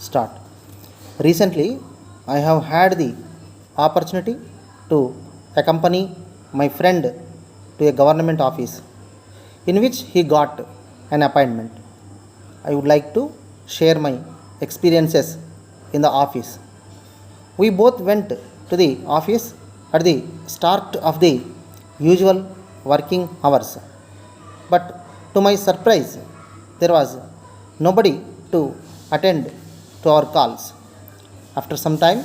start. Recently, I have had the opportunity to accompany my friend to a government office in which he got an appointment. I would like to share my experiences in the office. We both went to the office at the start of the usual working hours. But to my surprise, there was nobody to attend to our calls. After some time,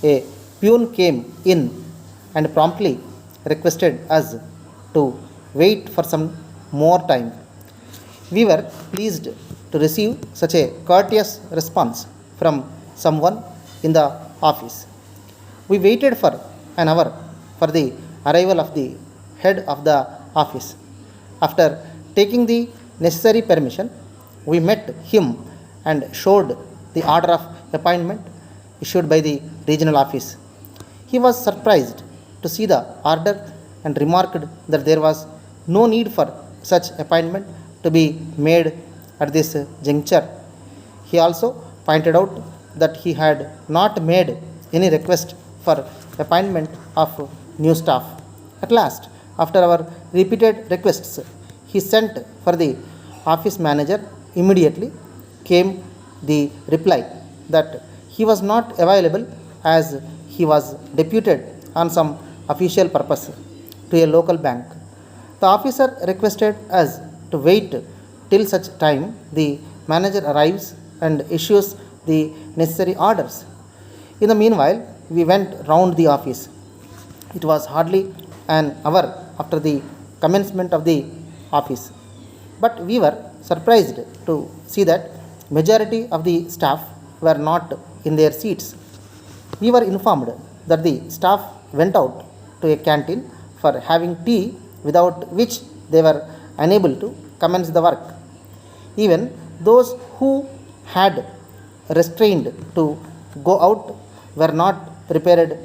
a peon came in and promptly requested us to wait for some more time. We were pleased to receive such a courteous response from someone in the office. We waited for an hour for the arrival of the head of the office. After taking the necessary permission, we met him and showed the order of appointment issued by the regional office. He was surprised to see the order and remarked that there was no need for such appointment to be made at this juncture. He also pointed out that he had not made any request for appointment of new staff. At last, after our repeated requests, he sent for the office manager. Immediately came the reply that he was not available as he was deputed on some official purpose to a local bank. The officer requested us to wait till such time the manager arrives and issues the necessary orders. In the meanwhile, we went round the office. It was hardly an hour after the commencement of the office, but we were surprised to see that majority of the staff were not in their seats. We were informed that the staff went out to a canteen for having tea, without which they were unable to commence the work. Even those who had restrained to go out were not prepared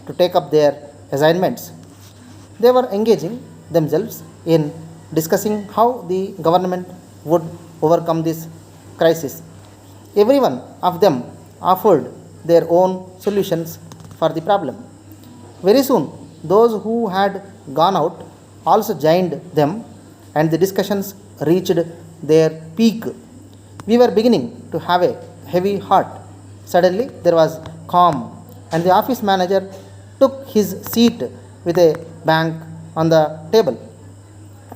to take up their assignments. They were engaging themselves in discussing how the government would overcome this crisis. Every one of them offered their own solutions for the problem. Very soon, those who had gone out also joined them, and the discussions reached their peak. We were beginning to have a heavy heart. Suddenly, there was calm, and the office manager took his seat with a bang on the table.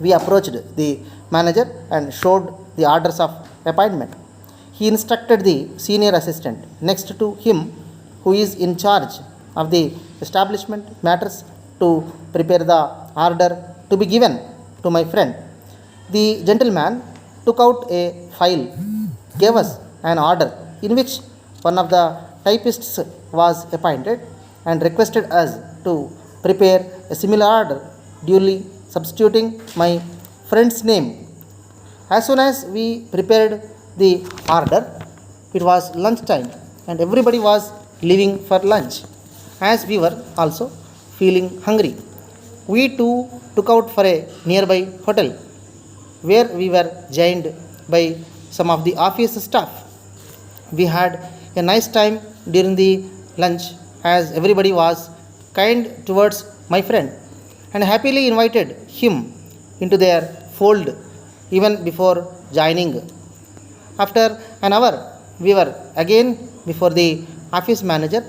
We approached the manager and showed the orders of appointment. He instructed the senior assistant next to him, who is in charge of the establishment matters, to prepare the order to be given to my friend. The gentleman took out a file, gave us an order in which one of the typists was appointed, and requested us to prepare a similar order, duly substituting my friend's name. As soon as we prepared the order, it was lunchtime and everybody was leaving for lunch. As we were also feeling hungry, we too took out for a nearby hotel, where we were joined by some of the office staff. We had a nice time during the lunch, as everybody was kind towards my friend and happily invited him into their fold even before joining. After an hour, we were again before the office manager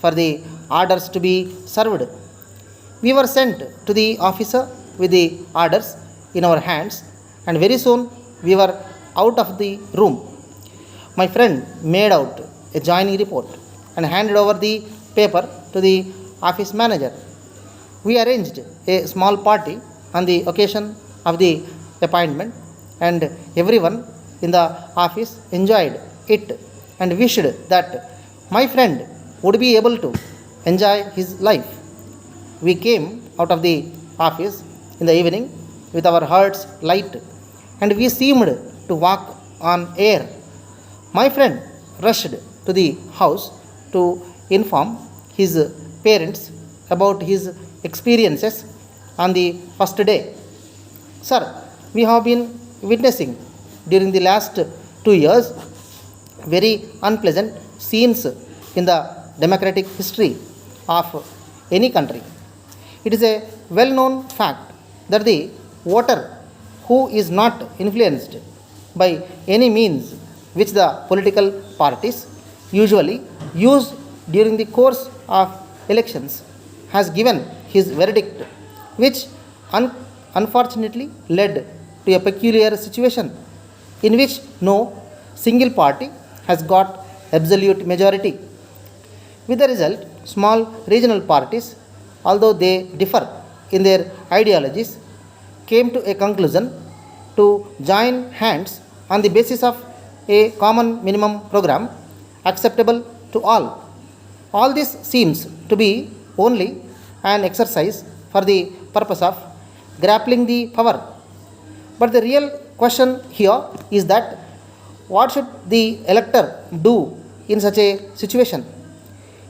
for the orders to be served. We were sent to the officer with the orders in our hands, and very soon we were out of the room. My friend made out a joining report and handed over the paper to the office manager. We arranged a small party on the occasion of the appointment, and everyone in the office enjoyed it and wished that my friend would be able to enjoy his life. We came out of the office in the evening with our hearts light, and we seemed to walk on air. My friend rushed to the house to inform his parents about his experiences on the first day. Sir, we have been witnessing during the last 2 years very unpleasant scenes in the democratic history of any country. It is a well known fact that the voter who is not influenced by any means which the political parties usually use during the course of elections has given his verdict, which un- unfortunately led to a peculiar situation in which no single party has got absolute majority. With the result, small regional parties, although they differ in their ideologies, came to a conclusion to join hands on the basis of a common minimum program acceptable to all. All this seems to be only an exercise for the purpose of grappling the power. But the real question here is that what should the elector do in such a situation?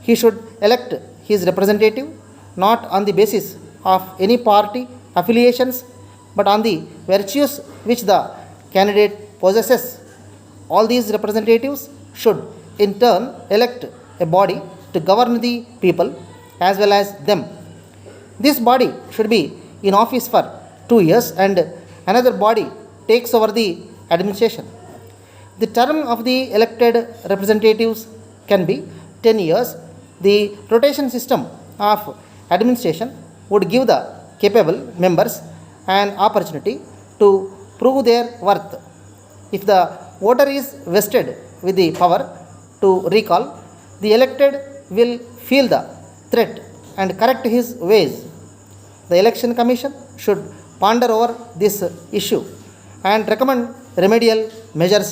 He should elect his representative not on the basis of any party affiliations but on the virtues which the candidate possesses. All these representatives should in turn elect a body to govern the people as well as them. This body should be in office for 2 years and another body takes over the administration. The term of the elected representatives can be 10 years. The rotation system of administration would give the capable members an opportunity to prove their worth. If the voter is vested with the power to recall, the elected will feel the threat and correct his ways. The Election Commission should ponder over this issue and recommend remedial measures.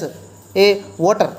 A voter